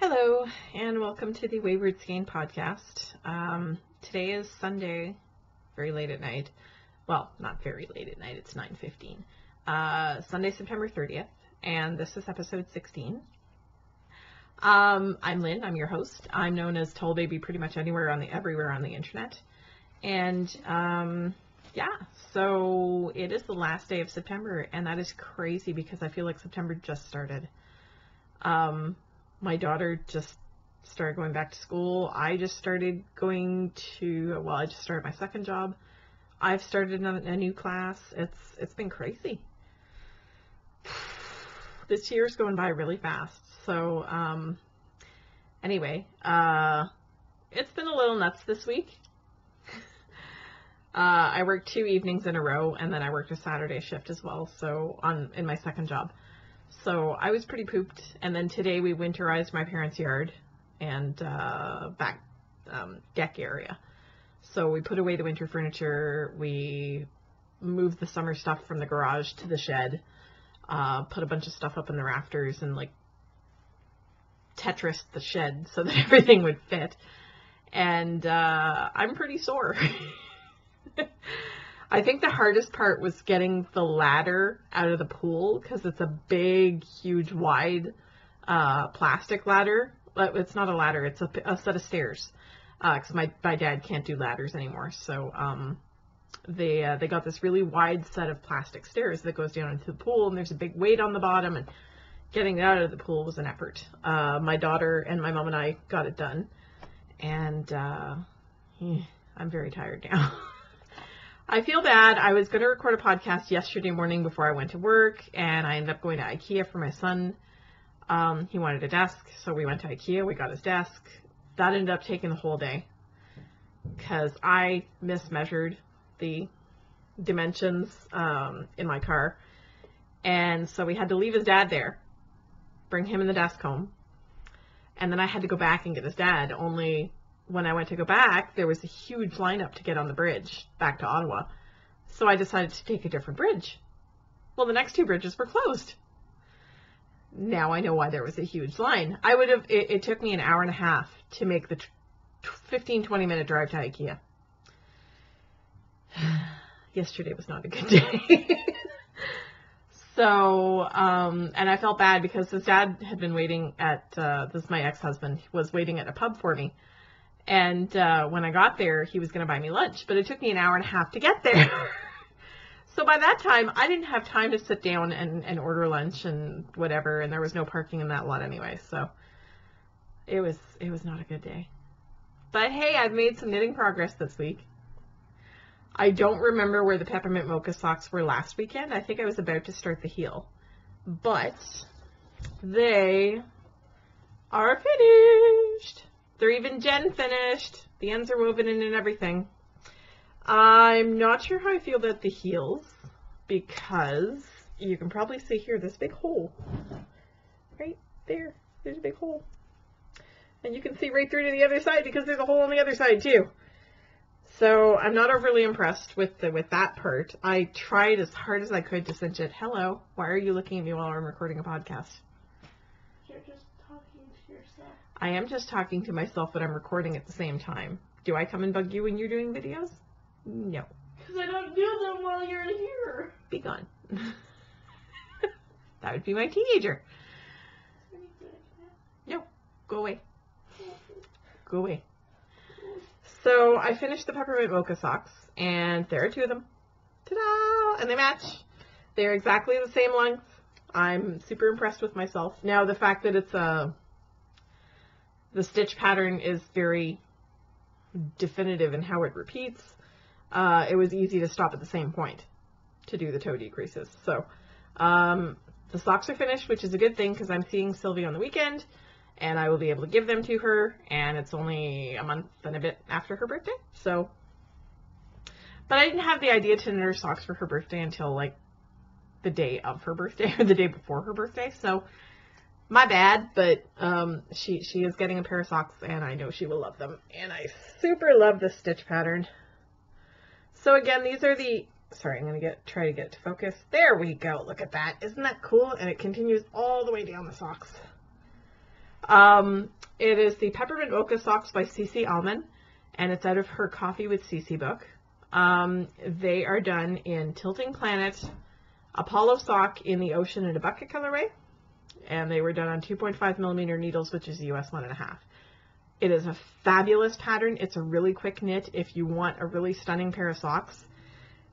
Hello, and welcome to the Wayward Skein podcast. Today is Sunday, very late at night. Well, not very late at night, it's 9:15. Sunday, September 30th, and this is episode 16. I'm Lynn, I'm your host. I'm known as Toll Baby pretty much everywhere on the internet. And, so it is the last day of September, and that is crazy because I feel like September just started. My daughter just started going back to school. I just started I just started my second job. I've started a new class. It's been crazy. This year's going by really fast. So, anyway, it's been a little nuts this week. I worked 2 evenings in a row, and then I worked a Saturday shift as well, in my second job. So I was pretty pooped, and then today we winterized my parents' yard and back deck area. So we put away the winter furniture, we moved the summer stuff from the garage to the shed, put a bunch of stuff up in the rafters and Tetrised the shed so that everything would fit. And I'm pretty sore. I think the hardest part was getting the ladder out of the pool because it's a big, huge, wide plastic ladder. It's not a ladder, it's a set of stairs because my dad can't do ladders anymore. So they got this really wide set of plastic stairs that goes down into the pool, and there's a big weight on the bottom, and getting it out of the pool was an effort. My daughter and my mom and I got it done, and I'm very tired now. I feel bad. I was going to record a podcast yesterday morning before I went to work, and I ended up going to IKEA for my son. He wanted a desk, so we went to IKEA. We got his desk. That ended up taking the whole day because I mismeasured the dimensions in my car, and so we had to leave his dad there, bring him and the desk home, and then I had to go back and get his dad, only when I went to go back, there was a huge lineup to get on the bridge back to Ottawa. So I decided to take a different bridge. Well, the next 2 bridges were closed. Now I know why there was a huge line. It took me an hour and a half to make the 15-20 minute drive to IKEA. Yesterday was not a good day. So, and I felt bad because his dad had been waiting this is my ex-husband, was waiting at a pub for me. And when I got there, he was going to buy me lunch, but it took me an hour and a half to get there. So by that time, I didn't have time to sit down and order lunch and whatever, and there was no parking in that lot anyway, so it was not a good day. But hey, I've made some knitting progress this week. I don't remember where the peppermint mocha socks were last weekend. I think I was about to start the heel, but they are finished. They're even Jen finished. The ends are woven in and everything. I'm not sure how I feel about the heels because you can probably see here this big hole. Right there. There's a big hole. And you can see right through to the other side because there's a hole on the other side too. So I'm not overly impressed with that part. I tried as hard as I could to cinch it. Hello. Why are you looking at me while I'm recording a podcast? You're just talking to yourself. I am just talking to myself, but I'm recording at the same time. Do I come and bug you when you're doing videos? No. Because I don't do them while you're here. Be gone. That would be my teenager. No. Go away. Go away. So I finished the peppermint mocha socks, and there are 2 of them. Ta-da! And they match. They're exactly the same length. I'm super impressed with myself. Now, the fact that it's the stitch pattern is very definitive in how it repeats, it was easy to stop at the same point to do the toe decreases. So the socks are finished, which is a good thing because I'm seeing Sylvie on the weekend, and I will be able to give them to her, and it's only a month and a bit after her birthday. So, but I didn't have the idea to knit her socks for her birthday until the day of her birthday or the day before her birthday. So my bad, but she is getting a pair of socks, and I know she will love them. And I super love the stitch pattern. So again, these are the, sorry, I'm going to try to get it to focus. There we go. Look at that. Isn't that cool? And it continues all the way down the socks. It is the Peppermint Mocha Socks by CC Allman, and it's out of her Coffee with CC book. They are done in Tilting Planet, Apollo Sock in the Ocean in a Bucket colorway, and they were done on 2.5 millimeter needles, which is US 1.5. It is a fabulous pattern. It's a really quick knit. If you want a really stunning pair of socks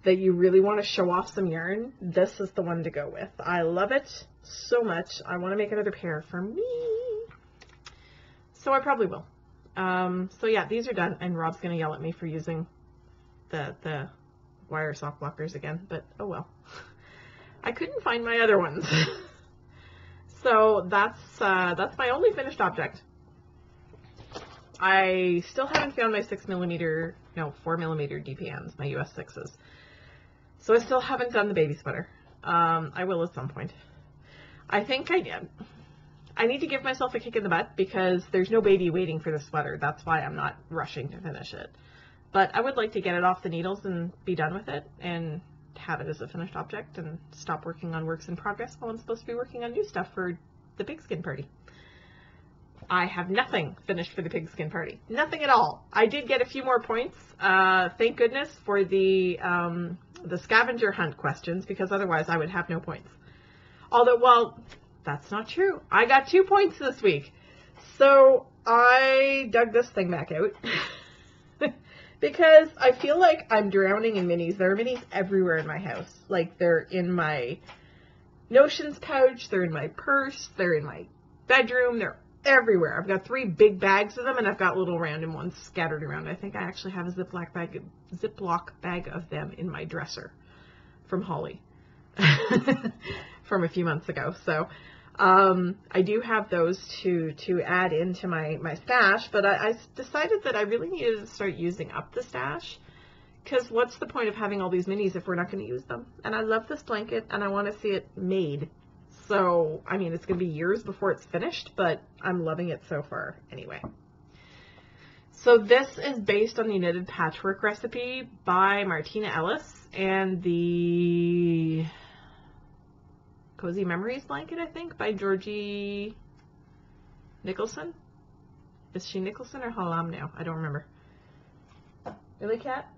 that you really want to show off some yarn, this is the one to go with. I love it so much. I want to make another pair for me. So I probably will. So yeah, these are done, and Rob's going to yell at me for using the wire sock blockers again, but oh well. I couldn't find my other ones. So that's my only finished object. I still haven't found my 4mm DPMs, my US 6s. So I still haven't done the baby sweater. I will at some point. I think I need to give myself a kick in the butt because there's no baby waiting for the sweater. That's why I'm not rushing to finish it. But I would like to get it off the needles and be done with it and have it as a finished object and stop working on works in progress while I'm supposed to be working on new stuff for the pigskin party. I have nothing finished for the pigskin party. Nothing at all. I did get a few more points, thank goodness, for the scavenger hunt questions, because otherwise I would have no points. Although, well, that's not true. I got 2 points this week. So I dug this thing back out because I feel like I'm drowning in minis. There are minis everywhere in my house. Like, they're in my notions pouch, they're in my purse, they're in my bedroom, they're everywhere. I've got 3 big bags of them, and I've got little random ones scattered around. I think I actually have a Ziploc bag of them in my dresser from Holly from a few months ago. So I do have those to add into my stash, but I decided that I really needed to start using up the stash, because what's the point of having all these minis if we're not going to use them? And I love this blanket, and I want to see it made. So, I mean, it's going to be years before it's finished, but I'm loving it so far anyway. So this is based on the knitted patchwork recipe by Martina Ellis and the Cozy Memories blanket, I think, by Georgie Nicholson. Is she Nicholson or Halam now? I don't remember. Really, Kat?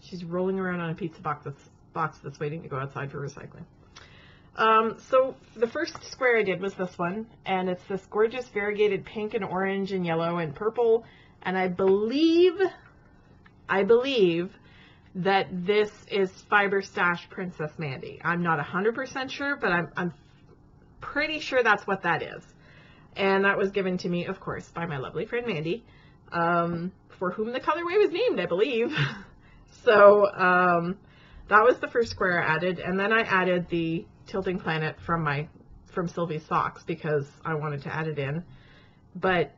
She's rolling around on a pizza box that's waiting to go outside for recycling. So the first square I did was this one, and it's this gorgeous variegated pink and orange and yellow and purple, and I believe that this is Fiber Stash Princess Mandy. I'm not 100% sure, but I'm pretty sure that's what that is. And that was given to me, of course, by my lovely friend Mandy, for whom the colorway was named, I believe. So that was the first square I added, and then I added the Tilting Planet from Sylvie's socks because I wanted to add it in. But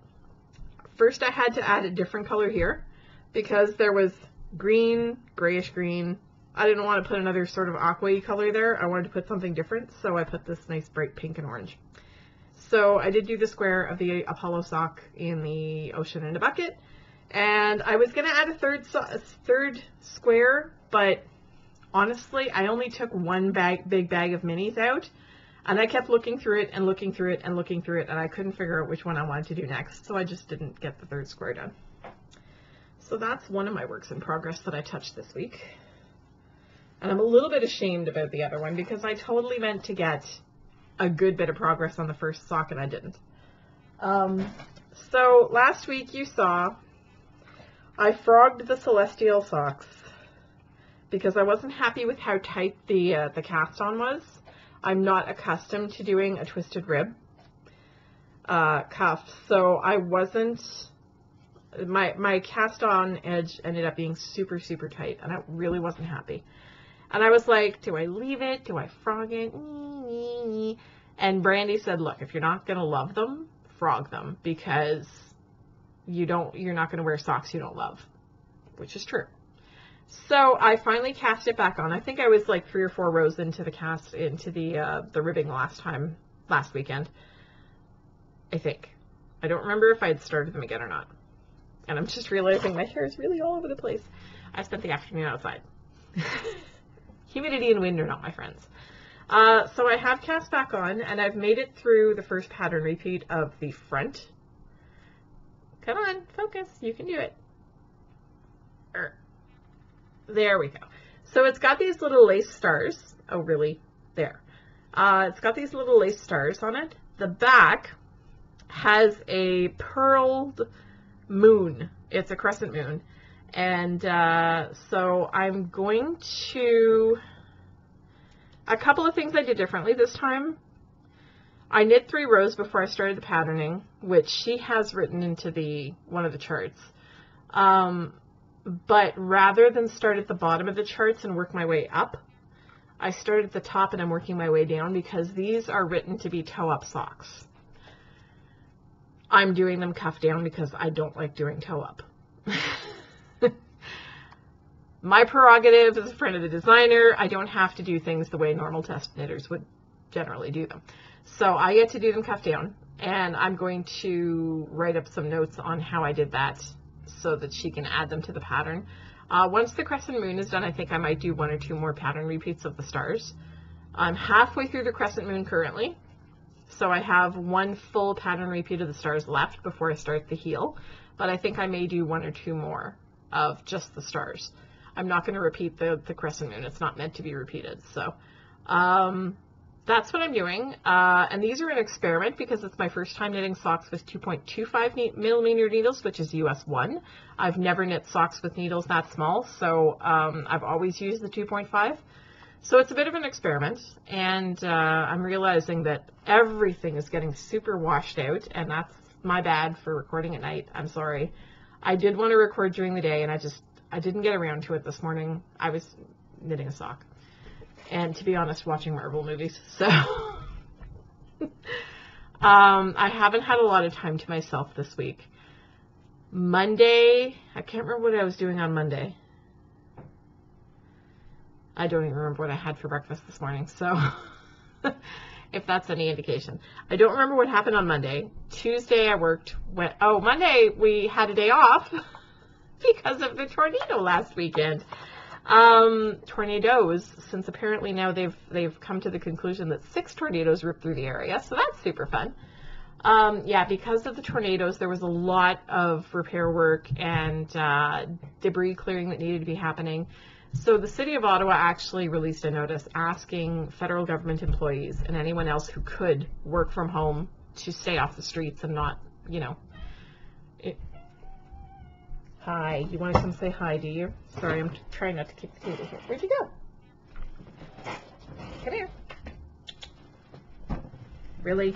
first I had to add a different color here because there was green, grayish green. I didn't want to put another sort of aqua-y color there. I wanted to put something different, so I put this nice bright pink and orange. So I did do the square of the Apollo sock in the Ocean in a Bucket, and I was going to add a third square, but honestly, I only took one big bag of minis out, and I kept looking through it and looking through it and looking through it, and I couldn't figure out which one I wanted to do next, so I just didn't get the third square done. So that's one of my works in progress that I touched this week. And I'm a little bit ashamed about the other one because I totally meant to get a good bit of progress on the first sock, and I didn't. So last week you saw I frogged the Celestial socks because I wasn't happy with how tight the cast on was. I'm not accustomed to doing a twisted rib cuff, so I wasn't, my cast on edge ended up being super, super tight, and I really wasn't happy. And I was like, do I leave it? Do I frog it? And Brandy said, look, if you're not going to love them, frog them, because you're not going to wear socks you don't love, which is true. So I finally cast it back on. I think I was like 3 or 4 rows into the ribbing last weekend. I think. I don't remember if I had started them again or not. And I'm just realizing my hair is really all over the place. I spent the afternoon outside. Humidity and wind are not my friends. So I have cast back on, and I've made it through the first pattern repeat of the front. Come on, focus. You can do it. There we go. So it's got these little lace stars. Oh, really? There. It's got these little lace stars on it. The back has a pearled moon. It's a crescent moon. And so I'm going to... A couple of things I did differently this time. I knit 3 rows before I started the patterning, which she has written into one of the charts. But rather than start at the bottom of the charts and work my way up, I started at the top and I'm working my way down because these are written to be toe-up socks. I'm doing them cuff down because I don't like doing toe-up. My prerogative as a friend of the designer, I don't have to do things the way normal test knitters would generally do them. So I get to do them cuff down, and I'm going to write up some notes on how I did that so that she can add them to the pattern. Once the crescent moon is done, I think I might do 1 or 2 more pattern repeats of the stars. I'm halfway through the crescent moon currently, so I have 1 full pattern repeat of the stars left before I start the heel, but I think I may do 1 or 2 more of just the stars. I'm not going to repeat the crescent moon. It's not meant to be repeated. So that's what I'm doing. And these are an experiment because it's my first time knitting socks with 2.25 millimeter needles, which is US 1. I've never knit socks with needles that small, so I've always used the 2.5. So it's a bit of an experiment, and I'm realizing that everything is getting super washed out, and that's my bad for recording at night. I'm sorry. I did want to record during the day, and I didn't get around to it this morning. I was knitting a sock. And to be honest, watching Marvel movies. So I haven't had a lot of time to myself this week. Monday, I can't remember what I was doing on Monday. I don't even remember what I had for breakfast this morning. So if that's any indication. I don't remember what happened on Monday. Tuesday I worked. Monday we had a day off. Because of the tornado last weekend. Tornadoes, since apparently now they've come to the conclusion that 6 tornadoes ripped through the area, so that's super fun. Yeah, because of the tornadoes, there was a lot of repair work and debris clearing that needed to be happening. So the City of Ottawa actually released a notice asking federal government employees and anyone else who could work from home to stay off the streets and not, Hi. You want to come say hi, do you? Sorry, I'm trying not to kick the table here. Where'd you go? Come here. Really?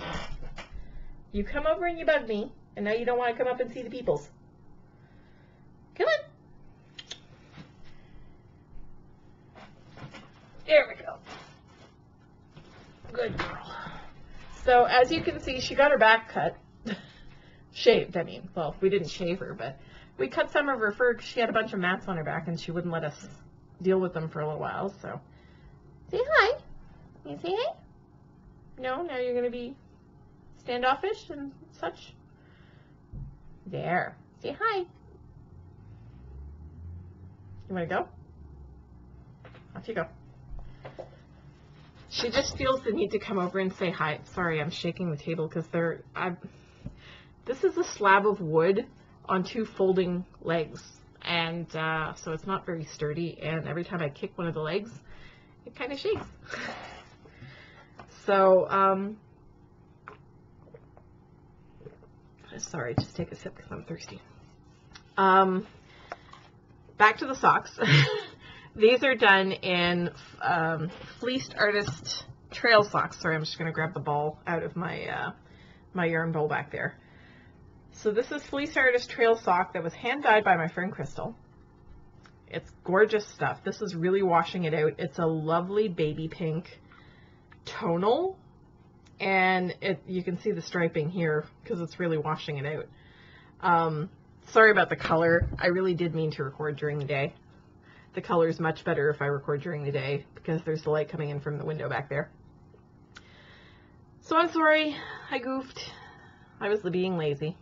You come over and you bug me, and now you don't want to come up and see the peoples. Come on. There we go. Good girl. So, as you can see, she got her back cut. Shaved, I mean. Well, we didn't shave her, but... We cut some of her fur because she had a bunch of mats on her back and she wouldn't let us deal with them for a little while, so. Say hi. You say hi? No? Now you're going to be standoffish and such? There. Say hi. You want to go? Off you go. She just feels the need to come over and say hi. Sorry, I'm shaking the table because this is a slab of wood on 2 folding legs, and so it's not very sturdy, and every time I kick one of the legs, it kind of shakes. So, sorry, just take a sip because I'm thirsty. Back to the socks. These are done in fleeced artist trail socks. Sorry, I'm just going to grab the ball out of my my yarn bowl back there. So this is Fleece Artist Trail Sock that was hand dyed by my friend Crystal. It's gorgeous stuff. This is really washing it out. It's a lovely baby pink tonal, and you can see the striping here because it's really washing it out. Sorry about the color. I really did mean to record during the day. The color is much better if I record during the day because there's the light coming in from the window back there. So I'm sorry. I goofed. I was being lazy.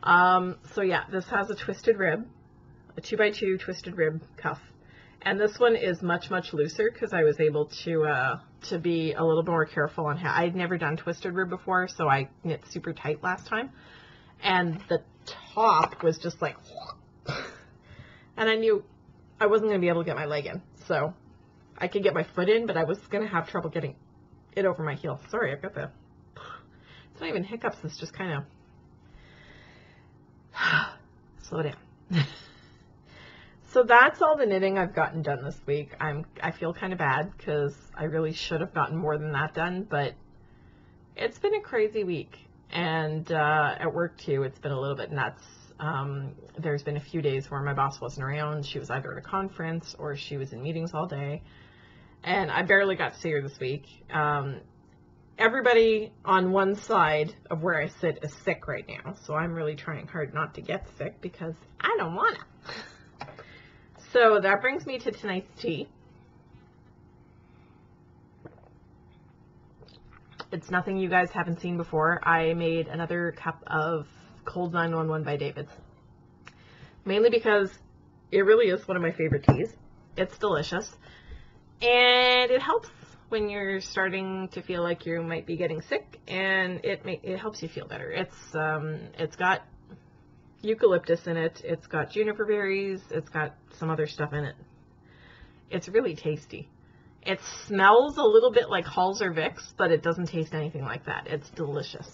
So yeah, this has a twisted rib, a 2x2 twisted rib cuff, And this one is much, much looser because I was able to be a little more careful on how. I'd never done twisted rib before, so I knit super tight last time. And the top was just like, and I knew I wasn't going to be able to get my leg in. So I could get my foot in, but I was going to have trouble getting it over my heel. Sorry, I've got the, it's not even hiccups, it's just kind of, slow down. So that's all the knitting I've gotten done this week. I feel kind of bad because I really should have gotten more than that done, but it's been a crazy week. And at work too, it's been a little bit nuts. There's been a few days where my boss wasn't around. She was either at a conference or she was in meetings all day. And I barely got to see her this week. Everybody on one side of where I sit is sick right now. So I'm really trying hard not to get sick because I don't want to. So that brings me to tonight's tea. It's nothing you guys haven't seen before. I made another cup of Cold 911 by David's. Mainly because it really is one of my favorite teas. It's delicious. And it helps when you're starting to feel like you might be getting sick. And it helps you feel better. It's got eucalyptus in it. It's got juniper berries. It's got some other stuff in it. It's really tasty. It smells a little bit like Halls or Vicks, but it doesn't taste anything like that. It's delicious.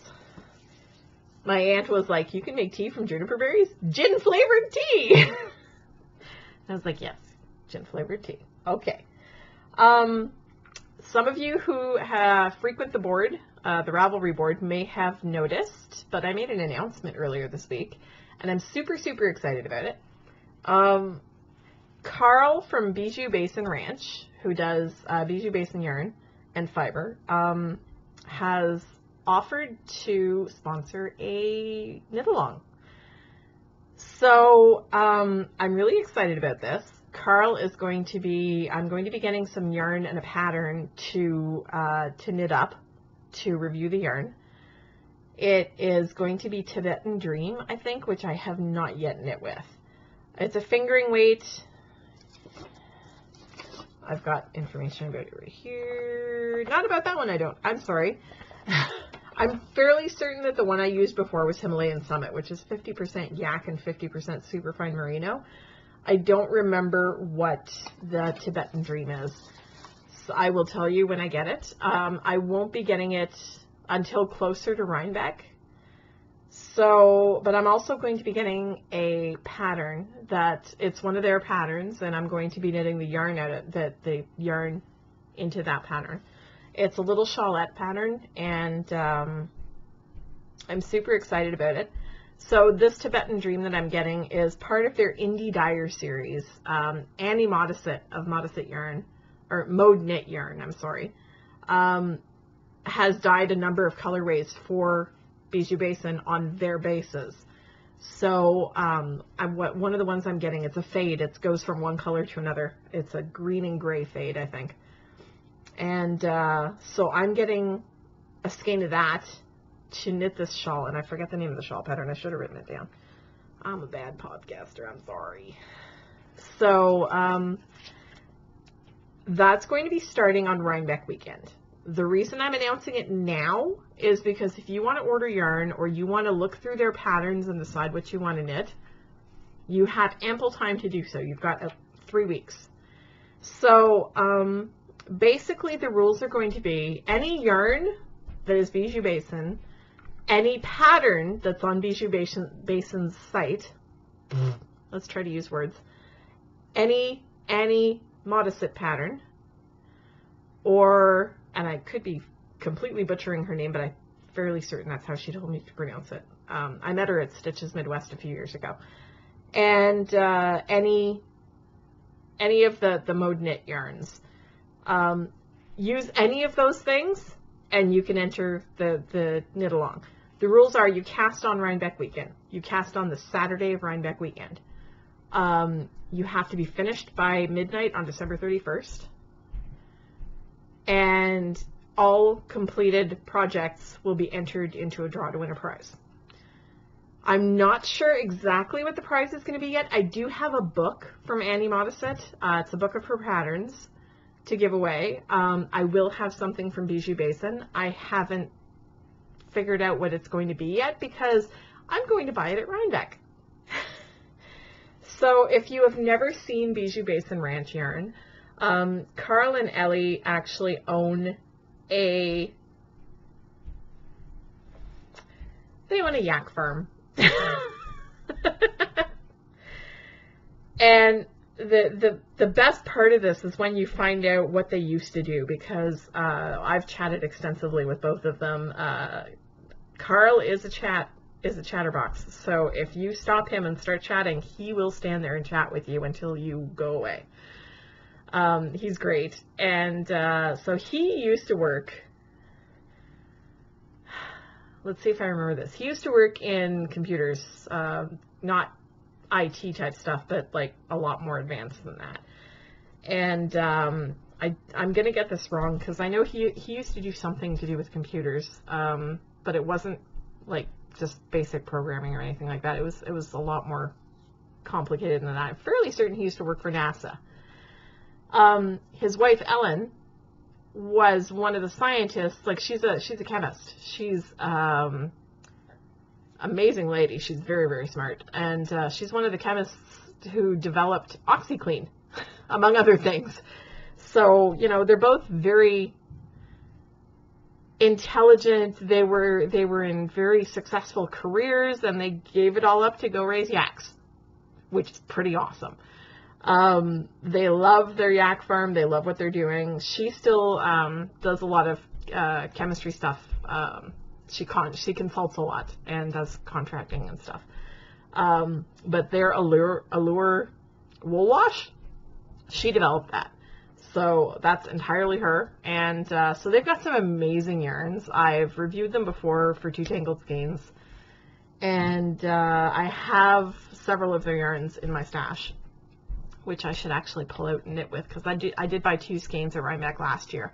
My aunt was like, you can make tea from juniper berries? Gin flavored tea! I was like, yes, gin flavored tea. Okay. Some of you who frequent the board, the Ravelry board, may have noticed, but I made an announcement earlier this week, and I'm super, super excited about it. Carl from Bijou Basin Ranch, who does Bijou Basin yarn and fiber, has offered to sponsor a knit-along. So I'm really excited about this. Carl is going to be, I'm going to be getting some yarn and a pattern to knit up, to review the yarn. It is going to be Tibetan Dream, I think, which I have not yet knit with. It's a fingering weight. I've got information about it right here. Not about that one, I don't. I'm sorry. I'm fairly certain that the one I used before was Himalayan Summit, which is 50% yak and 50% superfine merino. I don't remember what the Tibetan Dream is. So I will tell you when I get it. I won't be getting it until closer to Rhinebeck. So, but I'm also going to be getting a pattern that it's one of their patterns, and I'm going to be knitting the yarn out of the yarn into that pattern. It's a little shawlette pattern, and I'm super excited about it. So this Tibetan Dream that I'm getting is part of their Indie Dyer series. Annie Modisette of Modisette Yarn, or Mode Knit Yarn, I'm sorry, has dyed a number of colorways for Bijou Basin on their bases. So one of the ones I'm getting, it's a fade. It goes from one color to another. It's a green and gray fade, I think. And so I'm getting a skein of that to knit this shawl. And I forget the name of the shawl pattern. I should have written it down. I'm a bad podcaster. I'm sorry. So that's going to be starting on Rhinebeck weekend. The reason I'm announcing it now is because if you want to order yarn or you want to look through their patterns and decide what you want to knit, you have ample time to do so. You've got 3 weeks. So basically the rules are going to be any yarn that is Bijou Basin, any pattern that's on Bijou Basin's site, let's try to use words, any Modisette pattern, or, and I could be completely butchering her name, but I'm fairly certain that's how she told me to pronounce it. I met her at Stitches Midwest a few years ago. And any of the Mode Knit yarns. Use any of those things, and you can enter the knit along. The rules are you cast on Rhinebeck weekend. You cast on the Saturday of Rhinebeck weekend. You have to be finished by midnight on December 31st. And all completed projects will be entered into a draw to win a prize. I'm not sure exactly what the prize is going to be yet. I do have a book from Annie Modisette. It's a book of her patterns to give away. I will have something from Bijou Basin. I haven't figured out what it's going to be yet because I'm going to buy it at Rhinebeck. So if you have never seen Bijou Basin Ranch yarn, Carl and Ellie actually own a yak farm. And the best part of this is when you find out what they used to do, because I've chatted extensively with both of them. Carl is a chatterbox, so if you stop him and start chatting, he will stand there and chat with you until you go away. He's great, and so he used to work. Let's see if I remember this. He used to work in computers, not IT type stuff, but like a lot more advanced than that. And I'm going to get this wrong because I know he used to do something to do with computers, but it wasn't like just basic programming or anything like that. It was a lot more complicated than that. I'm fairly certain he used to work for NASA. His wife Ellen was one of the scientists. Like she's a chemist. She's amazing lady. She's very, very smart, and she's one of the chemists who developed OxyClean, among other things. So they're both very intelligent. They were in very successful careers, and they gave it all up to go raise yaks, which is pretty awesome. They love their yak farm. They love what they're doing. She still does a lot of chemistry stuff. She consults a lot and does contracting and stuff. But their allure wool wash, she developed that. So that's entirely her. And so they've got some amazing yarns. I've reviewed them before for Two Tangled Skeins. And I have several of their yarns in my stash, which I should actually pull out and knit with, because I did buy 2 skeins at Rhinebeck last year.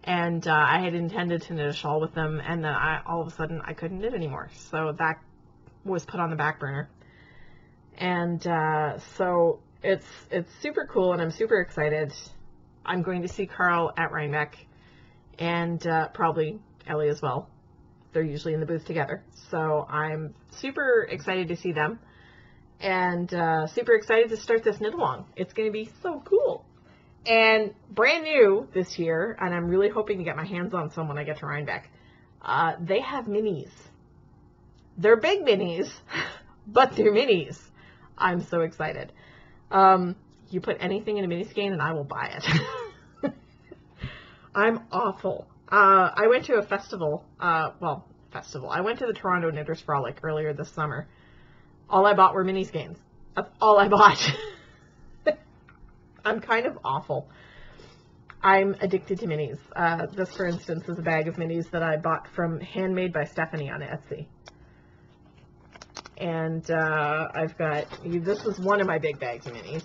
And I had intended to knit a shawl with them, and then all of a sudden I couldn't knit anymore. So that was put on the back burner. And so it's super cool, and I'm super excited. I'm going to see Carl at Rhinebeck, and probably Ellie as well. They're usually in the booth together. So I'm super excited to see them, and super excited to start this knit along. It's going to be so cool. And brand new this year, and I'm really hoping to get my hands on some when I get to Rhinebeck, they have minis. They're big minis, but they're minis. I'm so excited. You put anything in a mini skein and I will buy it. I'm awful. I went to a festival, I went to the Toronto Knitters Frolic earlier this summer. All I bought were mini skeins. That's all I bought. I'm kind of awful. I'm addicted to minis. This, for instance, is a bag of minis that I bought from Handmade by Stephanie on Etsy. And I've got, this is one of my big bags of minis.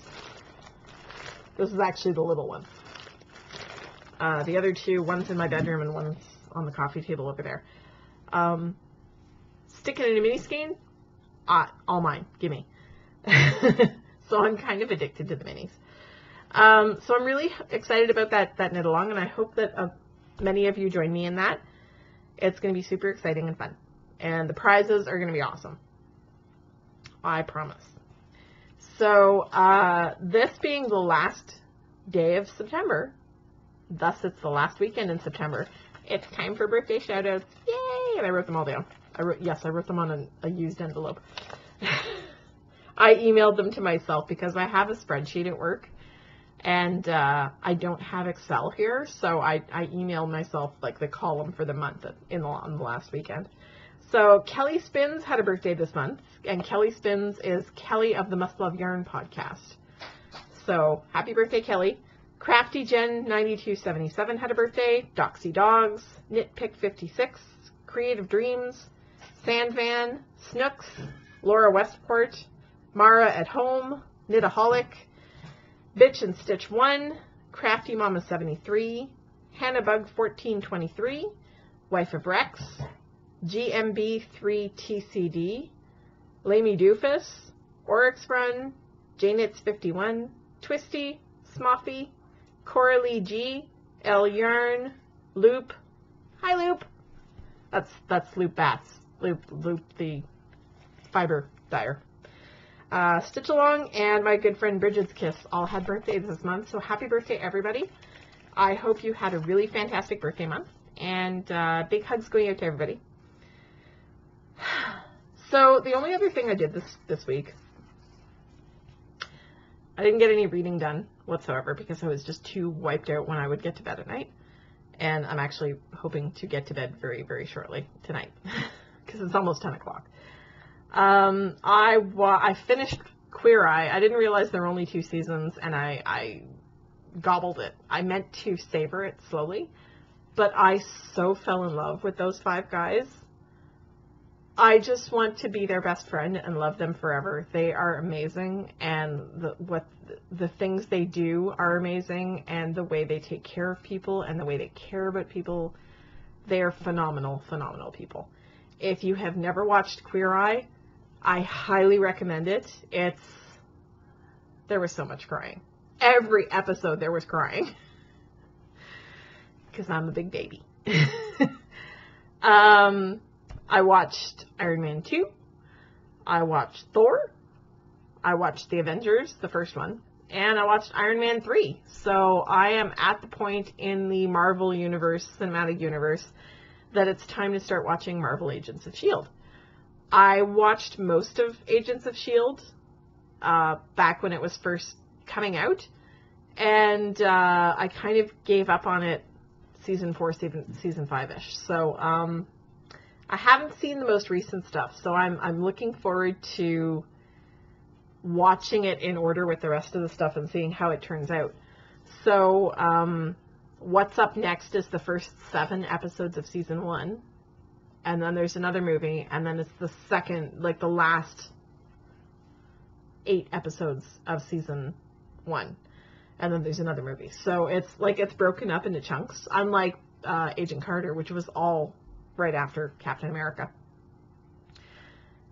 This is actually the little one. The other 2, one's in my bedroom and one's on the coffee table over there. Stick it in a mini skein, all mine, gimme. So I'm kind of addicted to the minis. So I'm really excited about that knit along, and I hope that many of you join me in that. It's going to be super exciting and fun, and the prizes are going to be awesome. I promise. So this being the last day of September, thus it's the last weekend in September, it's time for birthday shoutouts. Yay! And I wrote them all down. I wrote them on a used envelope. I emailed them to myself because I have a spreadsheet at work. And I don't have Excel here, so I emailed myself like the column for the month on the last weekend. So Kelly Spins had a birthday this month, and Kelly Spins is Kelly of the Must Love Yarn podcast. So happy birthday, Kelly. Crafty Jen 9277 had a birthday. Doxy Dogs, Knitpick 56, Creative Dreams, Sandvan, Snooks, Laura Westport, Mara at Home, Knitaholic, Bitch and Stitch 1, Crafty Mama 73, Hannah Bug 1423, Wife of Rex, GMB 3 TCD, Lamy Doofus, Oryx Run, JKnits51, Twisty, Smoffy, Coralie G, L Yarn, Loop. Hi, Loop. That's Loop Bats. Loop the fiber dyer. Stitch Along and my good friend Bridget's Kiss all had birthdays this month, so happy birthday, everybody. I hope you had a really fantastic birthday month, and big hugs going out to everybody. So the only other thing I did this week, I didn't get any reading done whatsoever because I was just too wiped out when I would get to bed at night. And I'm actually hoping to get to bed very, very shortly tonight because it's almost 10 o'clock. I finished Queer Eye. I didn't realize there were only 2 seasons, and I gobbled it. I meant to savor it slowly, but I so fell in love with those 5 guys. I just want to be their best friend and love them forever. They are amazing, and the things they do are amazing, and the way they take care of people and the way they care about people, they are phenomenal, phenomenal people. If you have never watched Queer Eye, I highly recommend it. There was so much crying. Every episode there was crying. Because I'm a big baby. I watched Iron Man 2. I watched Thor. I watched The Avengers, the first one. And I watched Iron Man 3. So I am at the point in the Marvel Universe, cinematic universe, that it's time to start watching Marvel Agents of S.H.I.E.L.D. I watched most of Agents of S.H.I.E.L.D. Back when it was first coming out. And I kind of gave up on it season 4, season 5-ish. So I haven't seen the most recent stuff, so I'm looking forward to watching it in order with the rest of the stuff and seeing how it turns out. So what's up next is the first 7 episodes of season 1, and then there's another movie, and then it's the second, like the last 8 episodes of season 1, and then there's another movie. So it's broken up into chunks, unlike Agent Carter, which was all right after Captain America.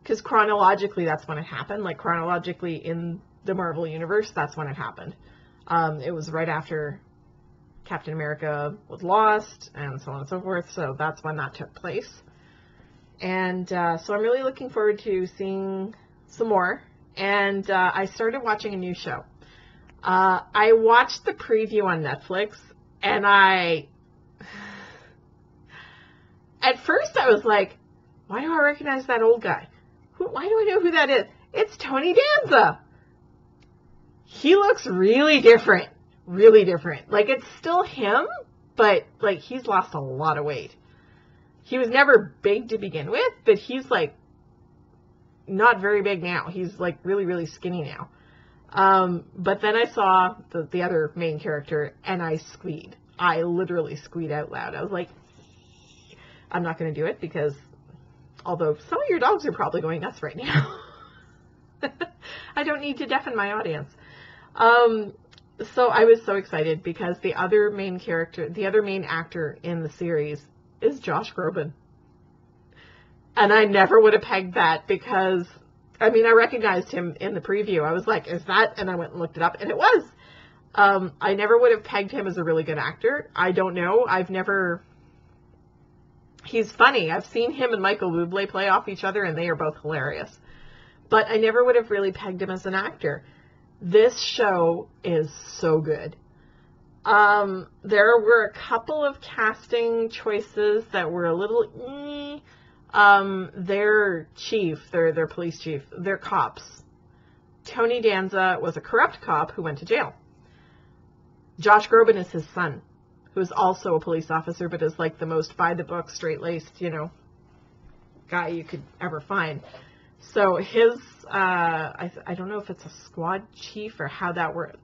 Because chronologically, that's when it happened. Like, chronologically in the Marvel Universe, that's when it happened. It was right after Captain America was lost, and so on and so forth. So that's when that took place. And so I'm really looking forward to seeing some more. And I started watching a new show. I watched the preview on Netflix, and at first I was like, why do I recognize that old guy? Why do I know who that is? It's Tony Danza. He looks really different. Really different. Like, it's still him, but, like, he's lost a lot of weight. He was never big to begin with, but he's, like, not very big now. He's, like, really, really skinny now. But then I saw the other main character, and I squeed. I literally squeed out loud. I was like, I'm not going to do it because, although some of your dogs are probably going nuts right now, I don't need to deafen my audience. So I was so excited because the other main actor in the series is Josh Groban. And I never would have pegged that because, I mean, I recognized him in the preview. I was like, is that? And I went and looked it up, and it was. I never would have pegged him as a really good actor. I don't know. He's funny. I've seen him and Michael Bublé play off each other, and they are both hilarious. But I never would have really pegged him as an actor. This show is so good. There were a couple of casting choices that were a little their chief, their police chief, their cops. Tony Danza was a corrupt cop who went to jail. Josh Groban is his son, who is also a police officer, but is like the most by-the-book, straight-laced, guy you could ever find. So his, I don't know if it's a squad chief or how that works.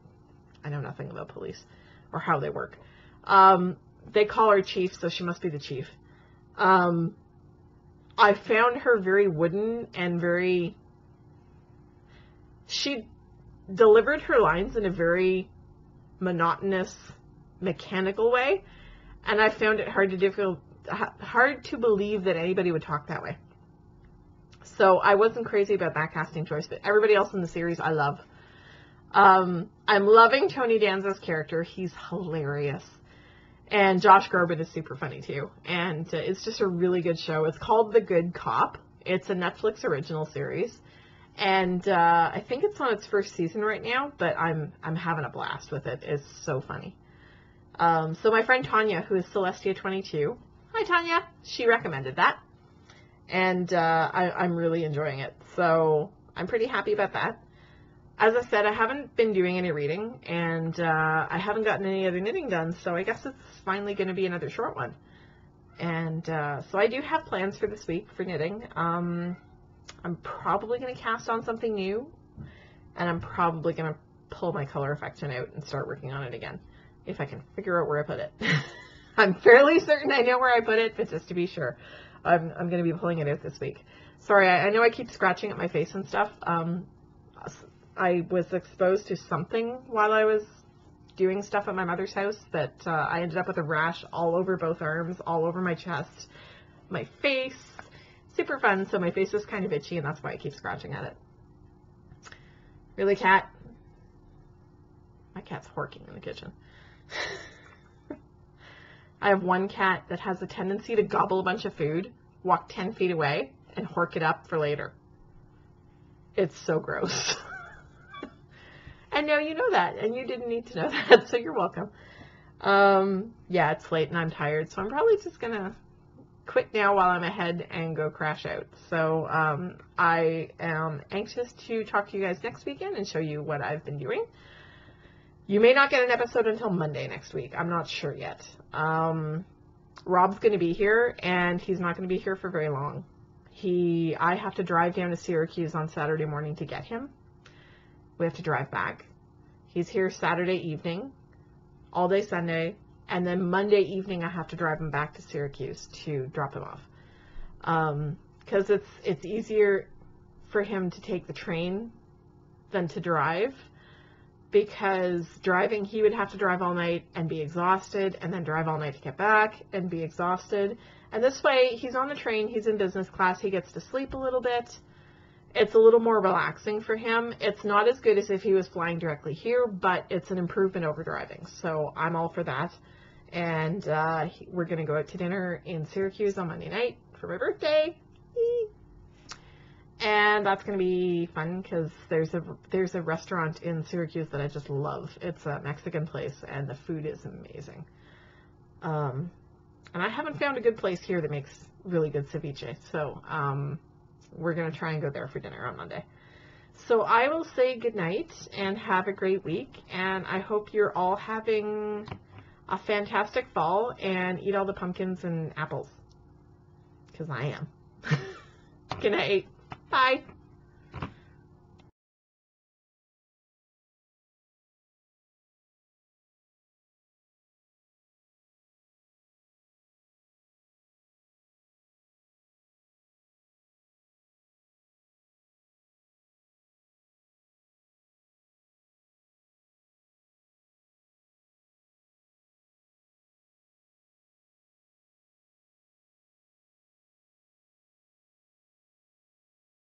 I know nothing about police or how they work. They call her chief, so she must be the chief. I found her very wooden and she delivered her lines in a very monotonous, mechanical way, and I found it hard to believe that anybody would talk that way. So I wasn't crazy about that casting choice, but everybody else in the series I love. I'm loving Tony Danza's character. He's hilarious. And Josh Groban is super funny too. And it's just a really good show. It's called The Good Cop. It's a Netflix original series. And I think it's on its first season right now, but I'm having a blast with it. It's so funny. So my friend Tanya, who is Celestia22, hi Tanya, she recommended that. And I'm really enjoying it. So I'm pretty happy about that. As I said, I haven't been doing any reading, and I haven't gotten any other knitting done, so I guess it's finally going to be another short one. And so I do have plans for this week for knitting. I'm probably going to cast on something new, and I'm probably going to pull my color affection out and start working on it again, if I can figure out where I put it. I'm fairly certain I know where I put it, but just to be sure, I'm going to be pulling it out this week. Sorry, I know I keep scratching at my face and stuff. I was exposed to something while I was doing stuff at my mother's house that I ended up with a rash all over both arms, all over my chest, my face. Super fun, so my face is kind of itchy, and that's why I keep scratching at it. Really, cat? My cat's horking in the kitchen. I have one cat that has a tendency to gobble a bunch of food, walk 10 feet away, and hork it up for later. It's so gross. And no, you know that, and you didn't need to know that, so you're welcome. Yeah, it's late and I'm tired, so I'm probably just going to quit now while I'm ahead and go crash out. So I am anxious to talk to you guys next weekend and show you what I've been doing. You may not get an episode until Monday next week. I'm not sure yet. Rob's going to be here, and he's not going to be here for very long. I have to drive down to Syracuse on Saturday morning to get him. We have to drive back. He's here Saturday evening, all day Sunday, and then Monday evening I have to drive him back to Syracuse to drop him off. Because it's easier for him to take the train than to drive. Because driving, he would have to drive all night and be exhausted, and then drive all night to get back and be exhausted. And this way, he's on the train, he's in business class, he gets to sleep a little bit. It's a little more relaxing for him. It's not as good as if he was flying directly here, but it's an improvement over driving. So I'm all for that. And we're going to go out to dinner in Syracuse on Monday night for my birthday. And that's going to be fun because there's a restaurant in Syracuse that I just love. It's a Mexican place, and the food is amazing. And I haven't found a good place here that makes really good ceviche. So we're going to try and go there for dinner on Monday. So I will say goodnight and have a great week. And I hope you're all having a fantastic fall and eat all the pumpkins and apples. Because I am. Good night. Bye.